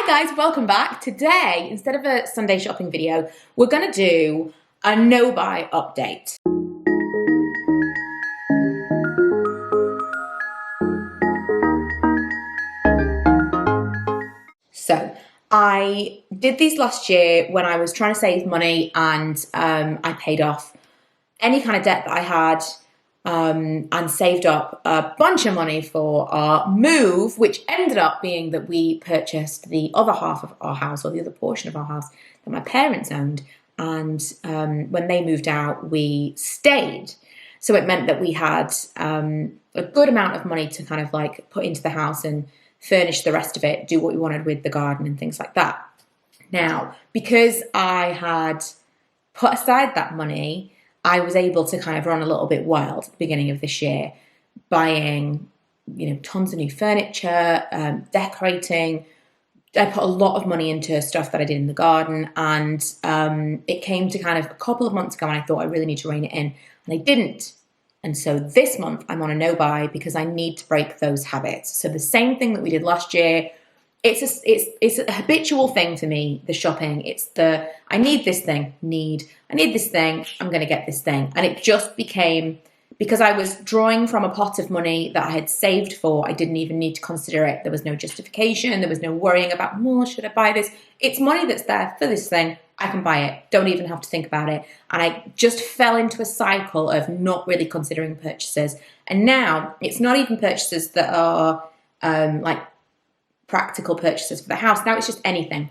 Hi guys, welcome back. Today, instead of a Sunday shopping video, we're going to do a no-buy update. So, I did these last year when I was trying to save money and I paid off any kind of debt that I had and saved up a bunch of money for our move, which ended up being that we purchased the other half of our house, or the other portion of our house that my parents owned. And when they moved out, we stayed. So it meant that we had a good amount of money to kind of like put into the house and furnish the rest of it, do what we wanted with the garden and things like that. Now, because I had put aside that money, I was able to kind of run a little bit wild at the beginning of this year, buying, tons of new furniture, decorating. I put a lot of money into stuff that I did in the garden, and it came to kind of a couple of months ago and I thought I really need to rein it in, and I didn't. And so this month I'm on a no-buy because I need to break those habits. So the same thing that we did last year, it's a habitual thing for me, the shopping. It's the, I need this thing, I need this thing, I'm going to get this thing. And it just became, because I was drawing from a pot of money that I had saved for, I didn't even need to consider it. There was no justification. There was no worrying about, should I buy this? It's money that's there for this thing. I can buy it. Don't even have to think about it. And I just fell into a cycle of not really considering purchases. And now it's not even purchases that are like practical purchases for the house. Now it's just anything.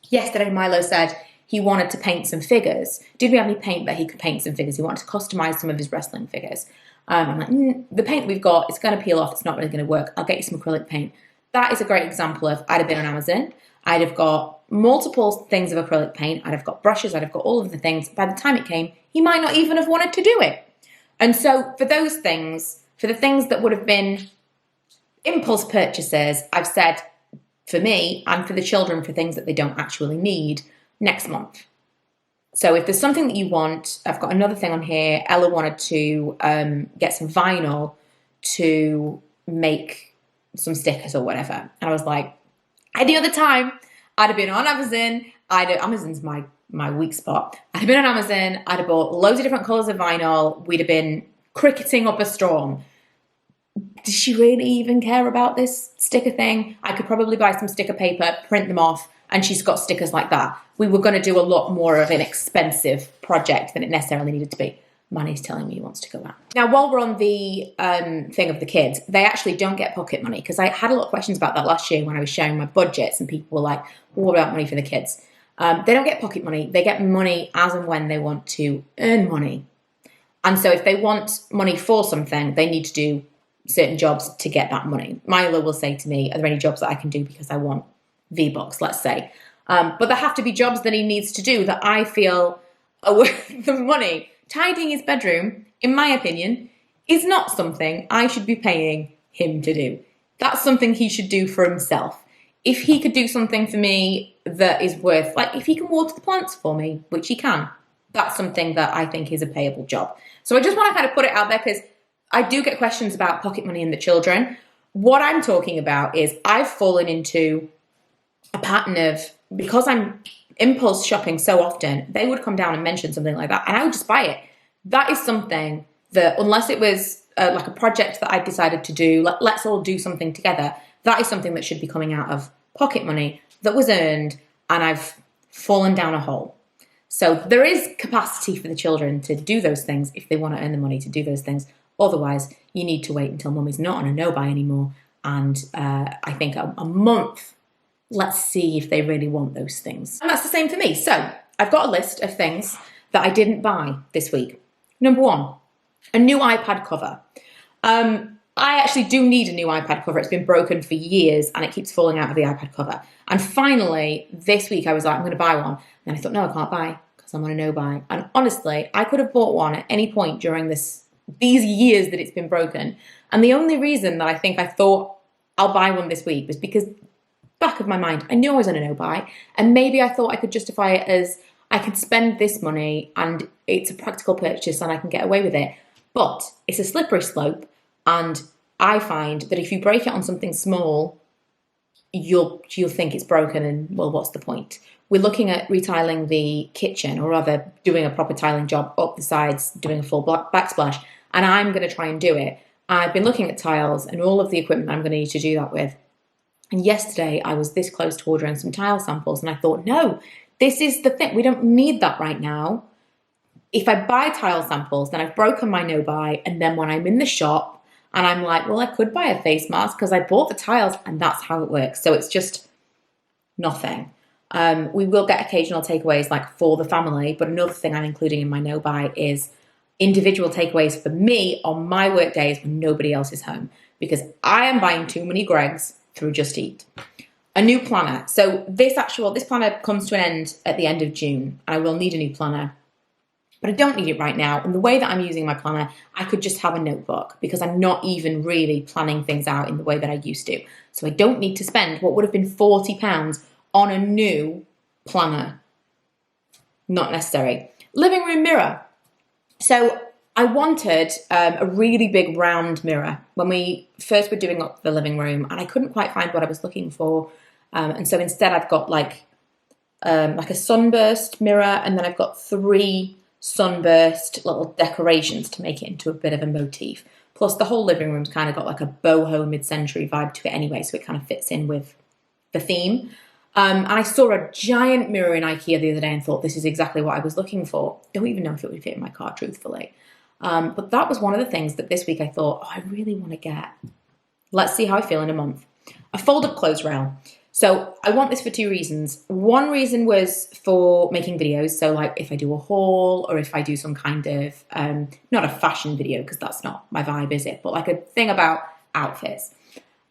Yesterday, Milo said he wanted to paint some figures. Did we have any paint that he could paint some figures? He wanted to customize some of his wrestling figures. I'm like, the paint we've got, it's going to peel off. It's not really going to work. I'll get you some acrylic paint. That is a great example of, I'd have been on Amazon. I'd have got multiple things of acrylic paint. I'd have got brushes. I'd have got all of the things. By the time it came, he might not even have wanted to do it. And so for those things, for the things that would have been impulse purchases, I've said, for me and for the children, for things that they don't actually need, next month. So if there's something that you want, I've got another thing on here. Ella wanted to get some vinyl to make some stickers or whatever. And I was like, any other time, I'd have been on Amazon. Amazon's my weak spot. I'd have been on Amazon. I'd have bought loads of different colours of vinyl. We'd have been cricketing up a storm. Does she really even care about this sticker thing? I could probably buy some sticker paper, print them off, and she's got stickers like that. We were going to do a lot more of an expensive project than it necessarily needed to be. Manny's telling me he wants to go out. Now, while we're on the thing of the kids, they actually don't get pocket money, because I had a lot of questions about that last year when I was sharing my budgets, and people were like, what about money for the kids? They don't get pocket money. They get money as and when they want to earn money. And so if they want money for something, they need to do certain jobs to get that money. Milo will say to me, are there any jobs that I can do because I want V-Bucks, let's say. But there have to be jobs that he needs to do that I feel are worth the money. Tidying his bedroom, in my opinion, is not something I should be paying him to do. That's something he should do for himself. If he could do something for me that is worth, like if he can water the plants for me, which he can, that's something that I think is a payable job. So I just want to kind of put it out there, because I do get questions about pocket money and the children. What I'm talking about is I've fallen into a pattern of, because I'm impulse shopping so often, they would come down and mention something like that and I would just buy it. That is something that, unless it was like a project that I decided to do, let's all do something together, that is something that should be coming out of pocket money that was earned, and I've fallen down a hole. So there is capacity for the children to do those things if they want to earn the money to do those things. Otherwise, you need to wait until mummy's not on a no-buy anymore. And I think a month, let's see if they really want those things. And that's the same for me. So I've got a list of things that I didn't buy this week. Number one, a new iPad cover. I actually do need a new iPad cover. It's been broken for years and it keeps falling out of the iPad cover. And finally, this week I was like, I'm going to buy one. And I thought, no, I can't buy because I'm on a no-buy. And honestly, I could have bought one at any point during these years that it's been broken. And the only reason that I think I thought I'll buy one this week was because, back of my mind, I knew I was on a no-buy, and maybe I thought I could justify it as I could spend this money and it's a practical purchase and I can get away with it. But it's a slippery slope, and I find that if you break it on something small, you'll think it's broken and, well, what's the point? We're looking at retiling the kitchen, or rather doing a proper tiling job up the sides, doing a full backsplash, and I'm going to try and do it. I've been looking at tiles and all of the equipment I'm going to need to do that with. And yesterday I was this close to ordering some tile samples, and I thought, no, this is the thing. We don't need that right now. If I buy tile samples, then I've broken my no-buy, and then when I'm in the shop and I'm like, well, I could buy a face mask because I bought the tiles, and that's how it works. So it's just nothing. We will get occasional takeaways like for the family, but another thing I'm including in my no-buy is individual takeaways for me on my work days when nobody else is home, because I am buying too many Gregs through Just Eat. A new planner. So this planner comes to an end at the end of June. I will need a new planner, but I don't need it right now. And the way that I'm using my planner, I could just have a notebook because I'm not even really planning things out in the way that I used to. So I don't need to spend what would have been £40 on a new planner. Not necessary. Living room mirror. So I wanted a really big round mirror when we first were doing up the living room, and I couldn't quite find what I was looking for. And so instead I've got like a sunburst mirror, and then I've got 3 sunburst little decorations to make it into a bit of a motif. Plus the whole living room's kind of got like a boho mid-century vibe to it anyway, so it kind of fits in with the theme. And I saw a giant mirror in IKEA the other day and thought, this is exactly what I was looking for. Don't even know if it would fit in my car, truthfully. But that was one of the things that this week I thought, oh, I really want to get. Let's see how I feel in a month. A fold-up clothes rail. So I want this for 2 reasons. One reason was for making videos. So like if I do a haul, or if I do some kind of, not a fashion video, because that's not my vibe, is it? But like a thing about outfits.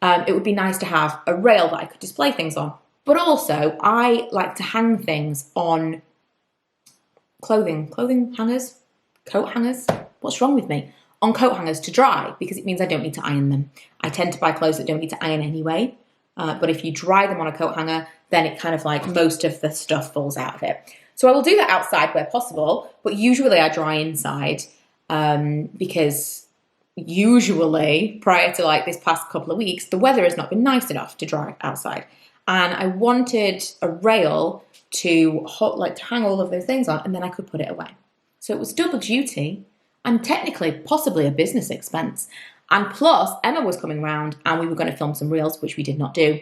It would be nice to have a rail that I could display things on. But also, I like to hang things on clothing hangers, coat hangers. What's wrong with me? On coat hangers to dry, because it means I don't need to iron them. I tend to buy clothes that don't need to iron anyway. But if you dry them on a coat hanger, then it kind of like most of the stuff falls out of it. So I will do that outside where possible, but usually I dry inside because usually prior to like this past couple of weeks, the weather has not been nice enough to dry outside. And I wanted a rail to hang all of those things on, and then I could put it away. So it was double duty and technically possibly a business expense. And plus Emma was coming round and we were going to film some reels, which we did not do.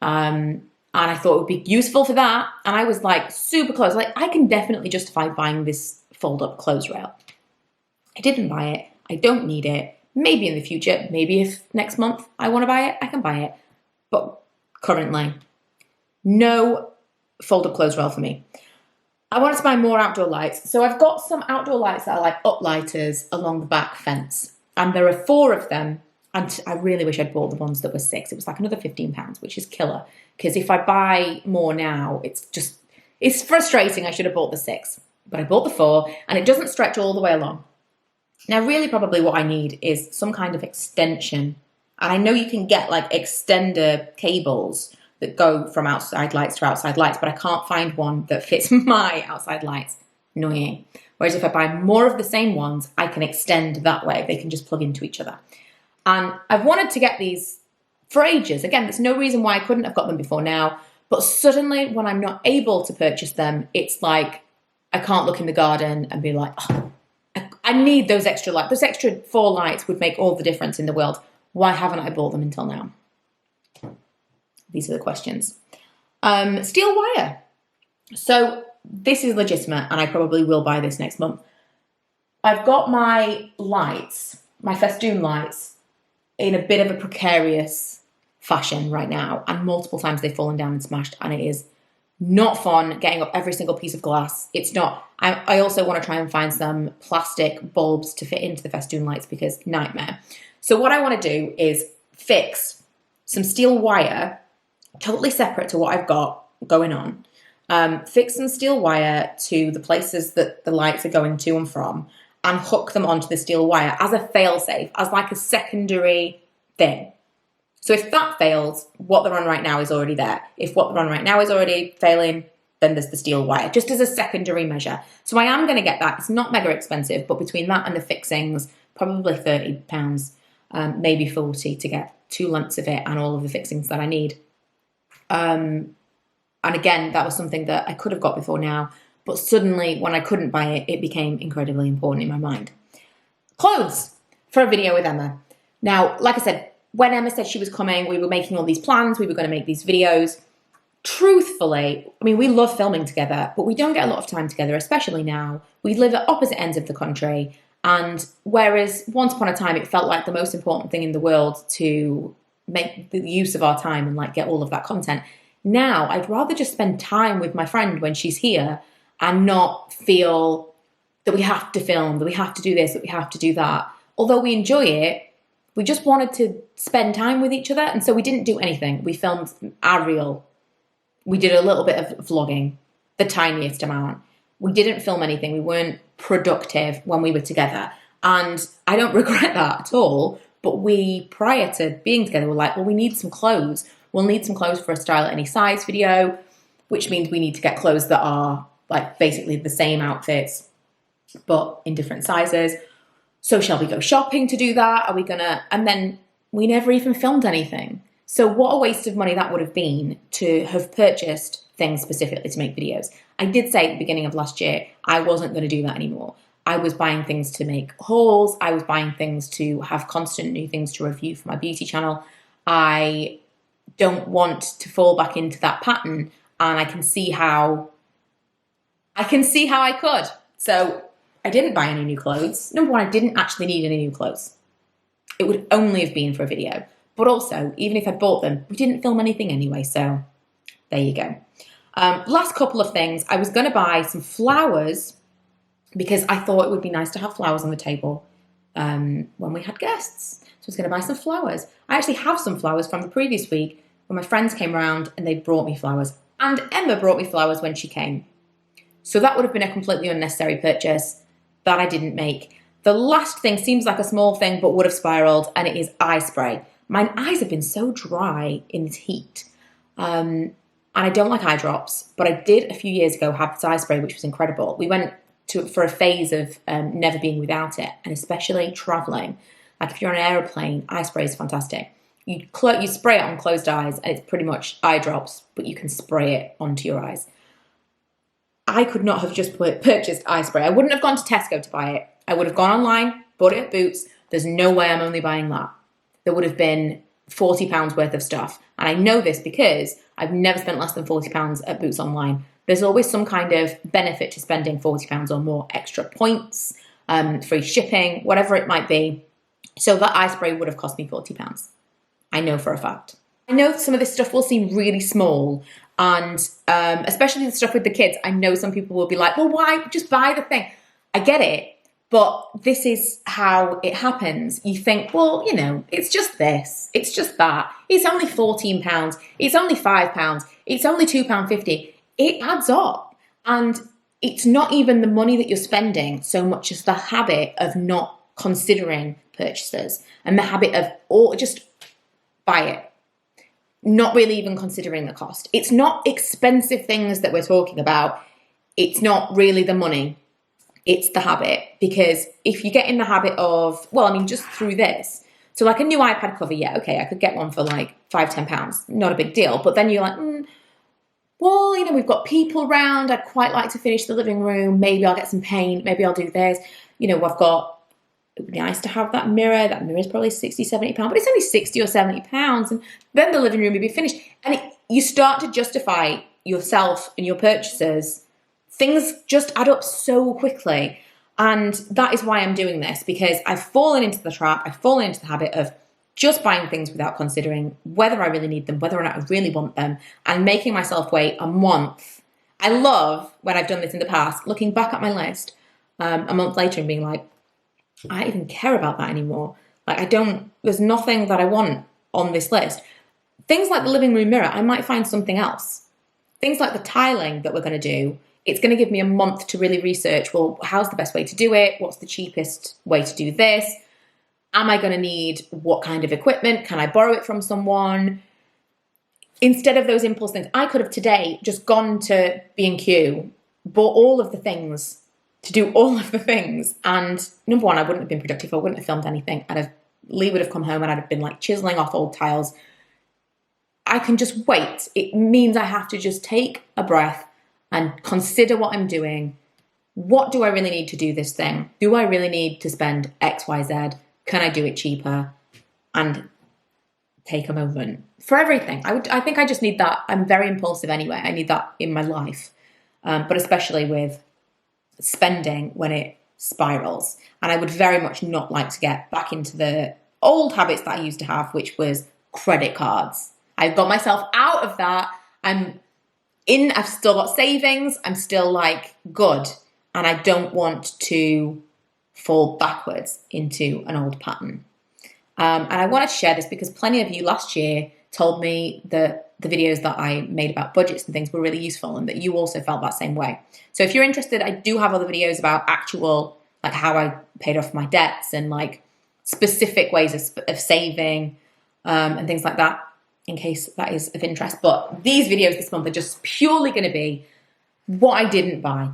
And I thought it would be useful for that. And I was like super close. Like I can definitely justify buying this fold up clothes rail. I didn't buy it. I don't need it. Maybe in the future, maybe if next month I want to buy it, I can buy it. But currently, no fold-up clothes rail for me. I wanted to buy more outdoor lights. So I've got some outdoor lights that are like uplighters along the back fence. And there are 4 of them. And I really wish I'd bought the ones that were 6. It was like another £15, which is killer. Because if I buy more now, it's frustrating. I should have bought the 6. But I bought the 4, and it doesn't stretch all the way along. Now, really probably what I need is some kind of extension. And I know you can get like extender cables that go from outside lights to outside lights, but I can't find one that fits my outside lights. Annoying. Whereas if I buy more of the same ones, I can extend that way. They can just plug into each other. And I've wanted to get these for ages. Again, there's no reason why I couldn't have got them before now. But suddenly when I'm not able to purchase them, it's like I can't look in the garden and be like, oh, I need those extra lights. Those extra 4 lights would make all the difference in the world. Why haven't I bought them until now? These are the questions. Steel wire. So this is legitimate, and I probably will buy this next month. I've got my lights, my festoon lights, in a bit of a precarious fashion right now, and multiple times they've fallen down and smashed, and it is not fun getting up every single piece of glass. It's not. I also want to try and find some plastic bulbs to fit into the festoon lights because nightmare. So what I want to do is fix some steel wire, totally separate to what I've got going on. Fix some steel wire to the places that the lights are going to and from, and hook them onto the steel wire as a fail-safe, as like a secondary thing. So if that fails, what they're on right now is already there. If what they're on right now is already failing, then there's the steel wire, just as a secondary measure. So I am going to get that. It's not mega expensive, but between that and the fixings, probably £30, maybe 40 to get 2 lengths of it and all of the fixings that I need. And again, that was something that I could have got before now, but suddenly when I couldn't buy it, it became incredibly important in my mind. Clothes for a video with Emma. Now, like I said, when Emma said she was coming, we were making all these plans, we were going to make these videos. Truthfully, I mean, we love filming together, but we don't get a lot of time together, especially now. We live at opposite ends of the country, and whereas once upon a time it felt like the most important thing in the world to make the use of our time and like get all of that content, now I'd rather just spend time with my friend when she's here and not feel that we have to film, that we have to do this, that we have to do that. Although we enjoy it, we just wanted to spend time with each other, and so we didn't do anything. We filmed our reel. We did a little bit of vlogging, the tiniest amount. We didn't film anything. We weren't productive when we were together. And I don't regret that at all. But we, prior to being together, were like, well, we need some clothes. We'll need some clothes for a style at any size video, which means we need to get clothes that are like basically the same outfits, but in different sizes. So shall we go shopping to do that? Are we gonna? And then we never even filmed anything. So what a waste of money that would have been to have purchased things specifically to make videos. I did say at the beginning of last year, I wasn't going to do that anymore. I was buying things to make hauls. I was buying things to have constant new things to review for my beauty channel. I don't want to fall back into that pattern, and I can see how I could. So I didn't buy any new clothes. Number one, I didn't actually need any new clothes. It would only have been for a video. But also, even if I bought them, we didn't film anything anyway, so there you go. Last couple of things. I was going to buy some flowers because I thought it would be nice to have flowers on the table when we had guests. So I was going to buy some flowers. I actually have some flowers from the previous week when my friends came around and they brought me flowers. And Emma brought me flowers when she came. So that would have been a completely unnecessary purchase that I didn't make. The last thing seems like a small thing but would have spiraled, and it is eye spray. My eyes have been so dry in this heat. And I don't like eye drops, but I did a few years ago have this eye spray, which was incredible. We went for a phase of never being without it, and especially traveling. Like if you're on an aeroplane, eye spray is fantastic. You spray it on closed eyes, and it's pretty much eye drops, but you can spray it onto your eyes. I could not have just purchased eye spray. I wouldn't have gone to Tesco to buy it. I would have gone online, bought it at Boots. There's no way I'm only buying that. There would have been £40 worth of stuff. And I know this because I've never spent less than £40 at Boots online. There's always some kind of benefit to spending £40 or more, extra points, free shipping, whatever it might be. So that eye spray would have cost me £40. I know for a fact. I know some of this stuff will seem really small, and especially the stuff with the kids. I know some people will be like, well, why just buy the thing? I get it. But this is how it happens. You think, well, you know, it's just this. It's just that. It's only £14. It's only £5. It's only £2.50. It adds up. And it's not even the money that you're spending so much as the habit of not considering purchases and the habit of just buy it. Not really even considering the cost. It's not expensive things that we're talking about. It's not really the money. It's the habit, because if you get in the habit of, well, I mean, just through this, so like a new iPad cover, yeah, okay, I could get one for like £5-10, not a big deal. But then you're like, well, you know, we've got people around. I'd quite like to finish the living room. Maybe I'll get some paint. Maybe I'll do this. You know, it would be nice to have that mirror. That mirror is probably £60-70, but it's only £60 or £70. And then the living room will be finished. And you start to justify yourself and your purchases. Things just add up so quickly. And that is why I'm doing this, because I've fallen into the trap. I've fallen into the habit of just buying things without considering whether I really need them, whether or not I really want them, and making myself wait a month. I love, when I've done this in the past, looking back at my list a month later and being like, I don't even care about that anymore. Like there's nothing that I want on this list. Things like the living room mirror, I might find something else. Things like the tiling that we're going to do, it's going to give me a month to really research, well, how's the best way to do it? What's the cheapest way to do this? Am I going to need what kind of equipment? Can I borrow it from someone? Instead of those impulse things, I could have today just gone to B&Q, bought all of the things to do all of the things. And number one, I wouldn't have been productive. I wouldn't have filmed anything. Lee would have come home and I'd have been like chiseling off old tiles. I can just wait. It means I have to just take a breath and consider what I'm doing. What do I really need to do this thing? Do I really need to spend X, Y, Z? Can I do it cheaper? And take a moment for everything. I think I just need that. I'm very impulsive anyway. I need that in my life, but especially with spending when it spirals. And I would very much not like to get back into the old habits that I used to have, which was credit cards. I've got myself out of that. I've still got savings. I'm still like good. And I don't want to fall backwards into an old pattern. And I wanted to share this because plenty of you last year told me that the videos that I made about budgets and things were really useful and that you also felt that same way. So if you're interested, I do have other videos about actual, like how I paid off my debts and like specific ways of saving and things like that, in case that is of interest. But these videos this month are just purely going to be what I didn't buy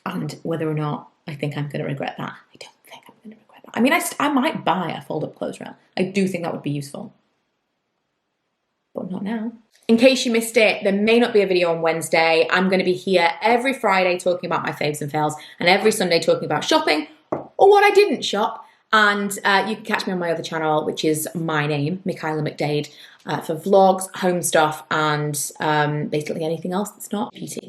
and whether or not I think I'm going to regret that. I don't think I'm going to regret that. I mean, I might buy a fold-up clothes rail. I do think that would be useful. But not now. In case you missed it, there may not be a video on Wednesday. I'm going to be here every Friday talking about my faves and fails and every Sunday talking about shopping or what I didn't shop. And you can catch me on my other channel, which is my name, Michaela McDade, for vlogs, home stuff, and basically anything else that's not beauty.